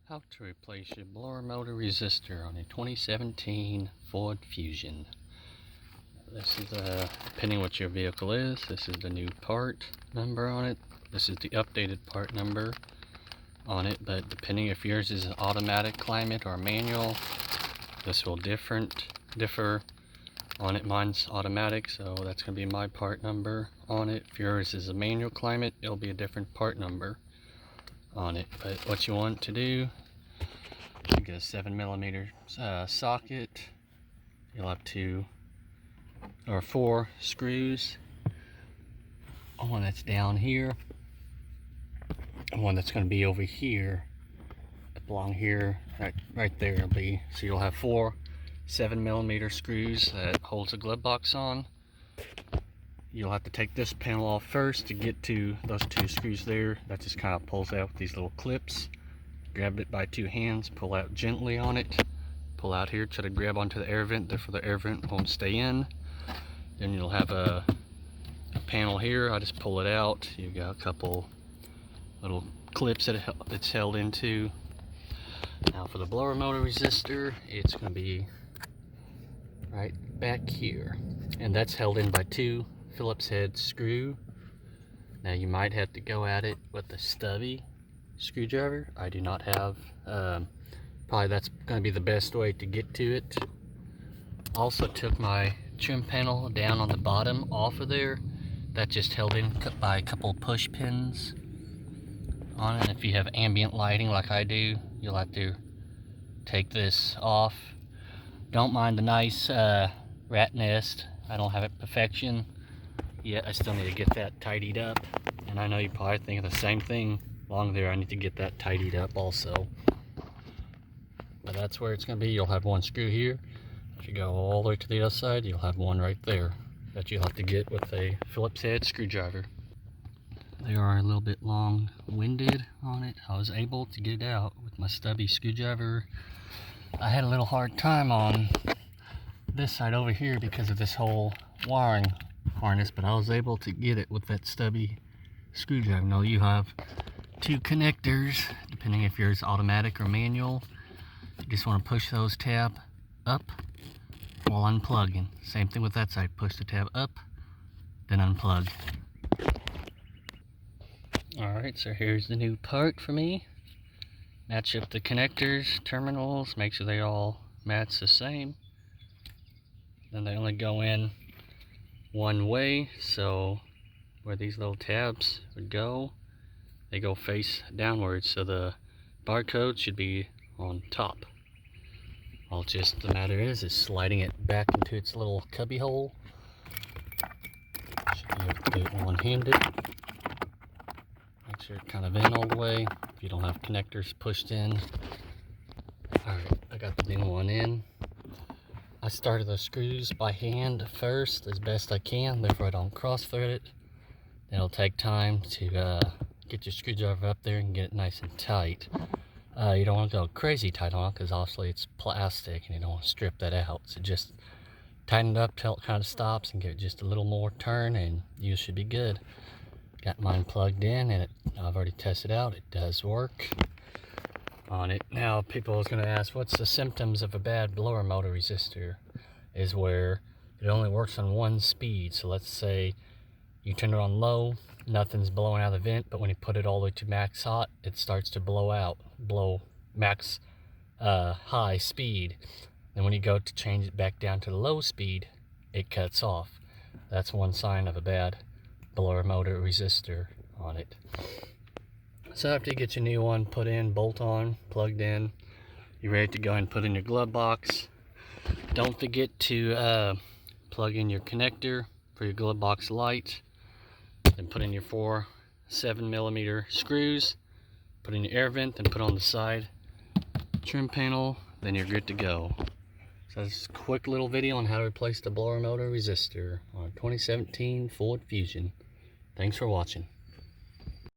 How to replace your blower motor resistor on a 2017 Ford Fusion. This is depending what your vehicle is, this is the new part number on it. This is the updated part number on it, but depending if yours is an automatic climate or manual, this will differ on it. Mine's automatic, so that's going to be my part number on it. If yours is a manual climate, it'll be a different part number on it. But what you want to do, you get a 7mm socket. You'll have 2 or 4 screws. One that's down here, and one that's going to be over here, along here, right there it'll be. So you'll have 4 7mm screws that holds the glove box on. You'll have to take this panel off first to get to those 2 screws there. That just kind of pulls out with these little clips. Grab it by 2 hands, pull out gently on it. Pull out here, try to grab onto the air vent, therefore the air vent won't stay in. Then you'll have a panel here. I just pull it out. You've got a couple little clips that it's held into. Now for the blower motor resistor, it's going to be right back here, and that's held in by 2 Phillips head screw. Now you might have to go at it with a stubby screwdriver. I do not have, probably that's going to be the best way to get to it. Also took my trim panel down on the bottom off of there. That's just held in by a couple push pins on it. If you have ambient lighting like I do, you'll have to take this off. Don't mind the nice rat nest. I don't have it perfection yet. I still need to get that tidied up, and I know you probably think of the same thing along there. I need to get that tidied up also, but that's where it's going to be. You'll have 1 screw here. If you go all the way to the other side, you'll have 1 right there that you'll have to get with a Phillips head screwdriver. They are a little bit long-winded on it. I was able to get it out with my stubby screwdriver. I had a little hard time on this side over here because of this whole wiring harness, but I was able to get it with that stubby screwdriver. Now you have 2 connectors, depending if yours is automatic or manual. You just want to push those tab up while unplugging. Same thing with that side. Push the tab up, then unplug. Alright, so here's the new part for me. Match up the connectors, terminals, make sure they all match the same. Then they only go in one way, so where these little tabs would go, they go face downwards, so the barcode should be on top. All just the matter is sliding it back into its little cubby hole. Should be able to do it one-handed. Make sure it's kind of in all the way if you don't have connectors pushed in. Alright, I got the new one in. I started the screws by hand first as best I can, therefore I don't cross-thread it. Then it'll take time to get your screwdriver up there and get it nice and tight. You don't want to go crazy tight on it because obviously it's plastic and you don't want to strip that out. So just tighten it up till it kind of stops and give it just a little more turn and you should be good. Got mine plugged in, and I've already tested out. It does work on it. Now people is going to ask, what's the symptoms of a bad blower motor resistor? Is where it only works on 1 speed. So let's say you turn it on low, nothing's blowing out of the vent, but when you put it all the way to max hot, it starts to blow max high speed. Then when you go to change it back down to the low speed, it cuts off. That's one sign of a bad blower motor resistor on it. So after you get your new one put in, bolt on, plugged in, you're ready to go and put in your glove box. Don't forget to plug in your connector for your glove box light. Then put in your 4 7mm screws, put in your air vent, then put on the side trim panel, then you're good to go. So that's a quick little video on how to replace the blower motor resistor on a 2017 Ford Fusion. Thanks for watching.